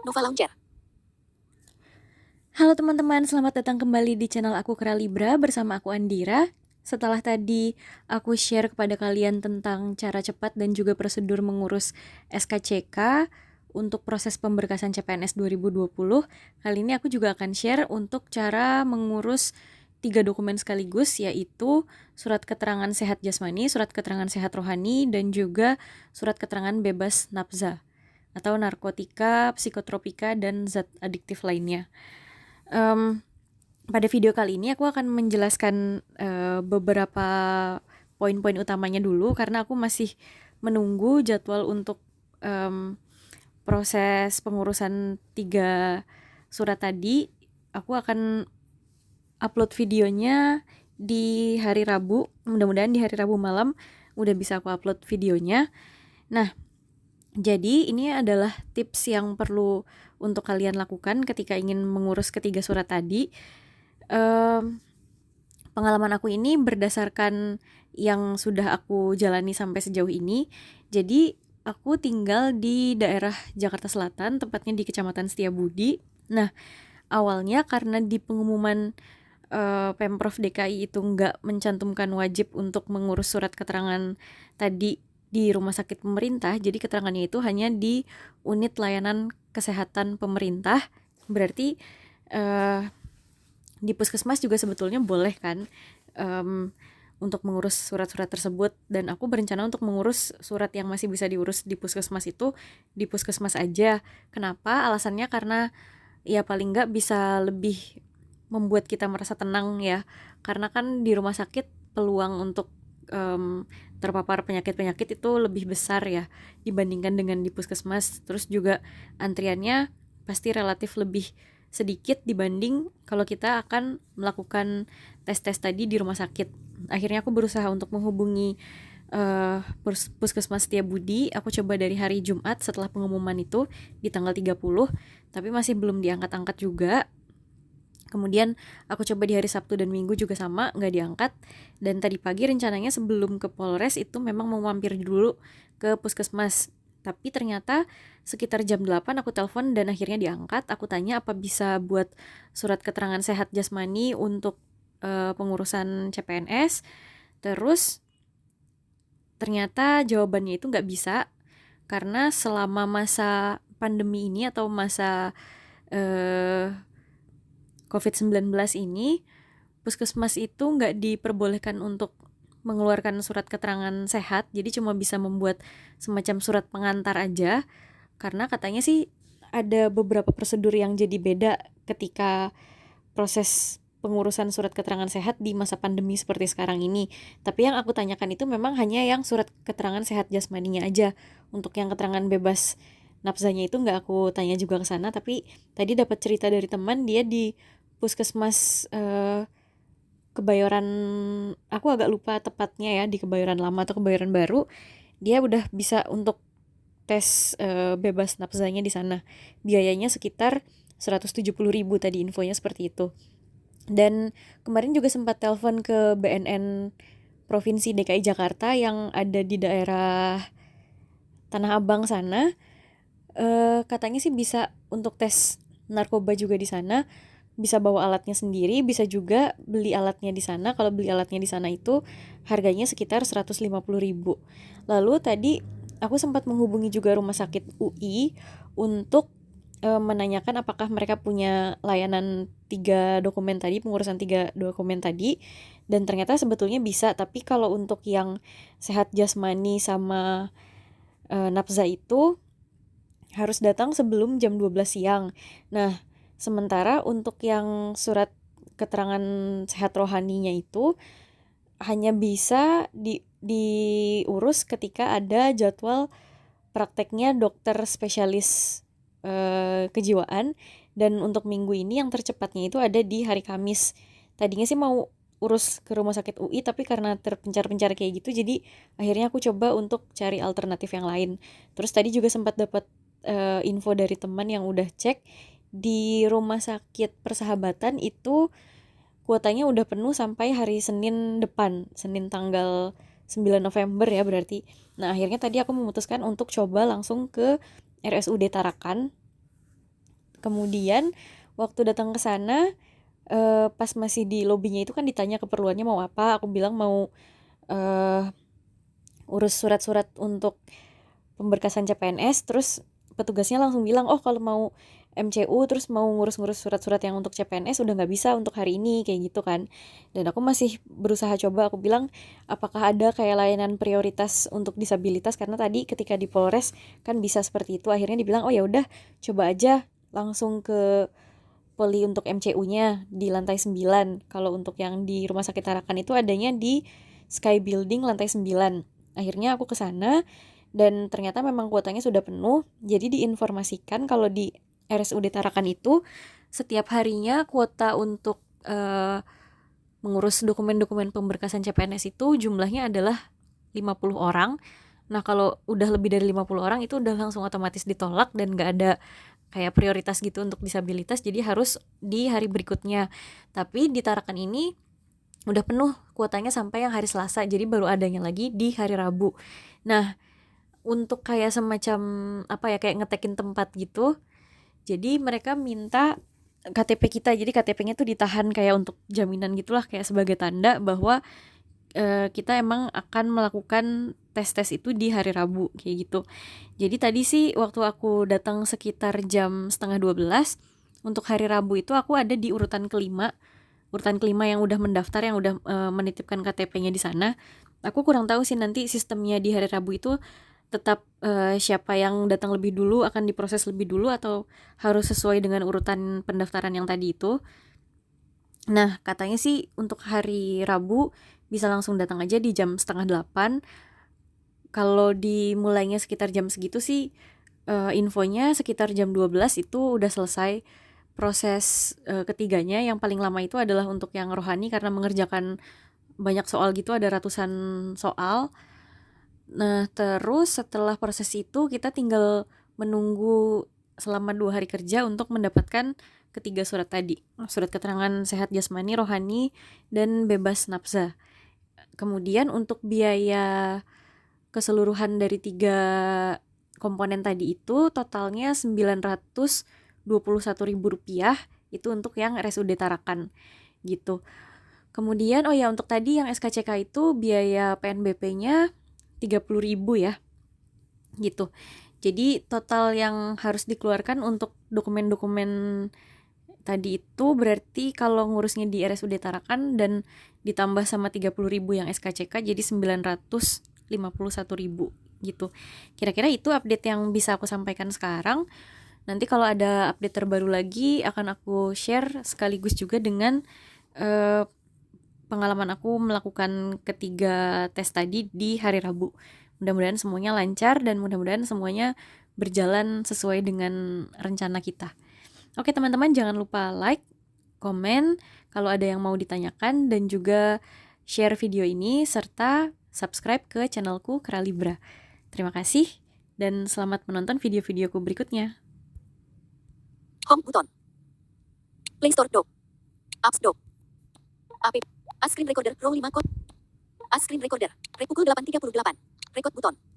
Nova Launcher. Halo teman-teman, selamat datang kembali di channel aku Kera Libra bersama aku Andira. Setelah tadi aku share kepada kalian tentang cara cepat dan juga prosedur mengurus SKCK untuk proses pemberkasan CPNS 2020, kali ini aku juga akan share untuk cara mengurus 3 dokumen sekaligus, yaitu surat keterangan sehat jasmani, surat keterangan sehat rohani, dan juga surat keterangan bebas nafza atau narkotika, psikotropika, dan zat adiktif lainnya. Pada video kali ini aku akan menjelaskan beberapa poin-poin utamanya dulu karena aku masih menunggu jadwal untuk proses pengurusan 3 surat tadi. Aku akan upload videonya di hari Rabu. Mudah-mudahan di hari Rabu malam udah bisa aku upload videonya. Nah, jadi ini adalah tips yang perlu untuk kalian lakukan ketika ingin mengurus ketiga surat tadi. Pengalaman aku ini berdasarkan yang sudah aku jalani sampai sejauh ini. Jadi aku tinggal di daerah Jakarta Selatan, tepatnya di Kecamatan Setiabudi. Nah, awalnya karena di pengumuman Pemprov DKI itu nggak mencantumkan wajib untuk mengurus surat keterangan tadi di rumah sakit pemerintah, jadi keterangannya itu hanya di unit layanan kesehatan pemerintah. Berarti di puskesmas juga sebetulnya boleh kan untuk mengurus surat-surat tersebut, dan aku berencana untuk mengurus surat yang masih bisa diurus di puskesmas itu di puskesmas aja. Kenapa? Alasannya karena ya paling nggak bisa lebih membuat kita merasa tenang ya, karena kan di rumah sakit peluang untuk terpapar penyakit-penyakit itu lebih besar ya dibandingkan dengan di puskesmas. Terus juga antriannya pasti relatif lebih sedikit dibanding kalau kita akan melakukan tes-tes tadi di rumah sakit. Akhirnya aku berusaha untuk menghubungi Puskesmas Setiabudi. Aku coba dari hari Jumat setelah pengumuman itu di tanggal 30, tapi masih belum diangkat-angkat juga. Kemudian aku coba di hari Sabtu dan Minggu juga sama, nggak diangkat. Dan tadi pagi rencananya sebelum ke Polres itu memang mau mampir dulu ke puskesmas. Tapi ternyata sekitar jam 8 aku telepon dan akhirnya diangkat. Aku tanya apa bisa buat surat keterangan sehat jasmani untuk pengurusan CPNS. Terus ternyata jawabannya itu nggak bisa, karena selama masa pandemi ini atau masa COVID-19 ini, puskesmas itu nggak diperbolehkan untuk mengeluarkan surat keterangan sehat, jadi cuma bisa membuat semacam surat pengantar aja, karena katanya sih ada beberapa prosedur yang jadi beda ketika proses pengurusan surat keterangan sehat di masa pandemi seperti sekarang ini. Tapi yang aku tanyakan itu memang hanya yang surat keterangan sehat jasmaninya aja. Untuk yang keterangan bebas nafsanya itu nggak aku tanya juga ke sana. Tapi tadi dapat cerita dari teman, dia di puskesmas Kebayoran, aku agak lupa tepatnya ya, di Kebayoran Lama atau Kebayoran Baru, dia udah bisa untuk tes bebas nafsanya di sana. Biayanya sekitar 170.000 tadi infonya seperti itu. Dan kemarin juga sempat telepon ke BNN Provinsi DKI Jakarta yang ada di daerah Tanah Abang sana. Katanya sih bisa untuk tes narkoba juga di sana, bisa bawa alatnya sendiri, bisa juga beli alatnya di sana. Kalau beli alatnya di sana itu harganya sekitar 150.000. Lalu tadi aku sempat menghubungi juga rumah sakit UI untuk menanyakan apakah mereka punya layanan 3 dokumen tadi, pengurusan 3 dokumen tadi, dan ternyata sebetulnya bisa. Tapi kalau untuk yang sehat jasmani sama nafza itu harus datang sebelum jam 12 siang. Nah, sementara untuk yang surat keterangan sehat rohaninya itu hanya bisa diurus ketika ada jadwal prakteknya dokter spesialis kejiwaan. Dan untuk minggu ini yang tercepatnya itu ada di hari Kamis. Tadinya sih mau urus ke rumah sakit UI, tapi karena terpencar-pencar kayak gitu, jadi akhirnya aku coba untuk cari alternatif yang lain. Terus tadi juga sempat dapat info dari teman yang udah cek di rumah sakit Persahabatan itu kuotanya udah penuh sampai hari Senin depan, Senin tanggal 9 November ya berarti. Nah, akhirnya tadi aku memutuskan untuk coba langsung ke RSUD Tarakan. Kemudian waktu datang ke sana, pas masih di lobbynya itu kan ditanya keperluannya mau apa, aku bilang mau urus surat-surat untuk pemberkasan CPNS, terus petugasnya langsung bilang, oh kalau mau MCU terus mau ngurus-ngurus surat-surat yang untuk CPNS udah nggak bisa untuk hari ini, kayak gitu kan. Dan aku masih berusaha coba, aku bilang apakah ada kayak layanan prioritas untuk disabilitas, karena tadi ketika di Polres kan bisa seperti itu. Akhirnya dibilang oh ya udah coba aja langsung ke poli untuk MCU-nya di lantai 9. Kalau untuk yang di Rumah Sakit Tarakan itu adanya di Sky Building lantai 9. Akhirnya aku ke sana dan ternyata memang kuotanya sudah penuh. Jadi diinformasikan kalau di RSUD Tarakan itu setiap harinya kuota untuk mengurus dokumen-dokumen pemberkasan CPNS itu jumlahnya adalah 50 orang. Nah, kalau udah lebih dari 50 orang itu udah langsung otomatis ditolak dan nggak ada kayak prioritas gitu untuk disabilitas, jadi harus di hari berikutnya. Tapi di Tarakan ini udah penuh kuotanya sampai yang hari Selasa, jadi baru adanya lagi di hari Rabu. Nah, untuk kayak semacam apa ya, kayak ngetekin tempat gitu, jadi mereka minta KTP kita, jadi KTP-nya tuh ditahan kayak untuk jaminan gitulah, kayak sebagai tanda bahwa kita emang akan melakukan tes-tes itu di hari Rabu, kayak gitu. Jadi tadi sih waktu aku datang sekitar jam setengah 12, untuk hari Rabu itu aku ada di urutan kelima yang udah mendaftar, yang udah menitipkan KTP-nya di sana. Aku kurang tahu sih nanti sistemnya di hari Rabu itu tetap siapa yang datang lebih dulu akan diproses lebih dulu atau harus sesuai dengan urutan pendaftaran yang tadi itu. Nah, katanya sih untuk hari Rabu bisa langsung datang aja di jam setengah 8. Kalau dimulainya sekitar jam segitu sih, infonya sekitar jam 12 itu udah selesai proses ketiganya. Yang paling lama itu adalah untuk yang rohani karena mengerjakan banyak soal gitu, ada ratusan soal. Nah, terus setelah proses itu kita tinggal menunggu selama 2 hari kerja untuk mendapatkan ketiga surat tadi. Surat keterangan sehat jasmani, rohani, dan bebas nafsa. Kemudian untuk biaya keseluruhan dari 3 komponen tadi itu totalnya Rp921.000 itu untuk yang RSUD Tarakan gitu. Kemudian oh ya, untuk tadi yang SKCK itu biaya PNBP-nya 30.000 ya gitu. Jadi total yang harus dikeluarkan untuk dokumen-dokumen tadi itu berarti kalau ngurusnya di RSUD Tarakan dan ditambah sama 30.000 yang SKCK jadi 951.000 gitu. Kira-kira itu update yang bisa aku sampaikan sekarang. Nanti kalau ada update terbaru lagi akan aku share sekaligus juga dengan pengalaman aku melakukan ketiga tes tadi di hari Rabu. Mudah-mudahan semuanya lancar dan mudah-mudahan semuanya berjalan sesuai dengan rencana kita. Oke teman-teman, jangan lupa like, komen kalau ada yang mau ditanyakan, dan juga share video ini serta subscribe ke channelku Keralibra. Terima kasih dan selamat menonton video-videoku berikutnya. Home button. Play Store Dock. Apps Dock. App. Screen Recorder Pro 5 Code. Screen Recorder. Pukul 8.38. Record button.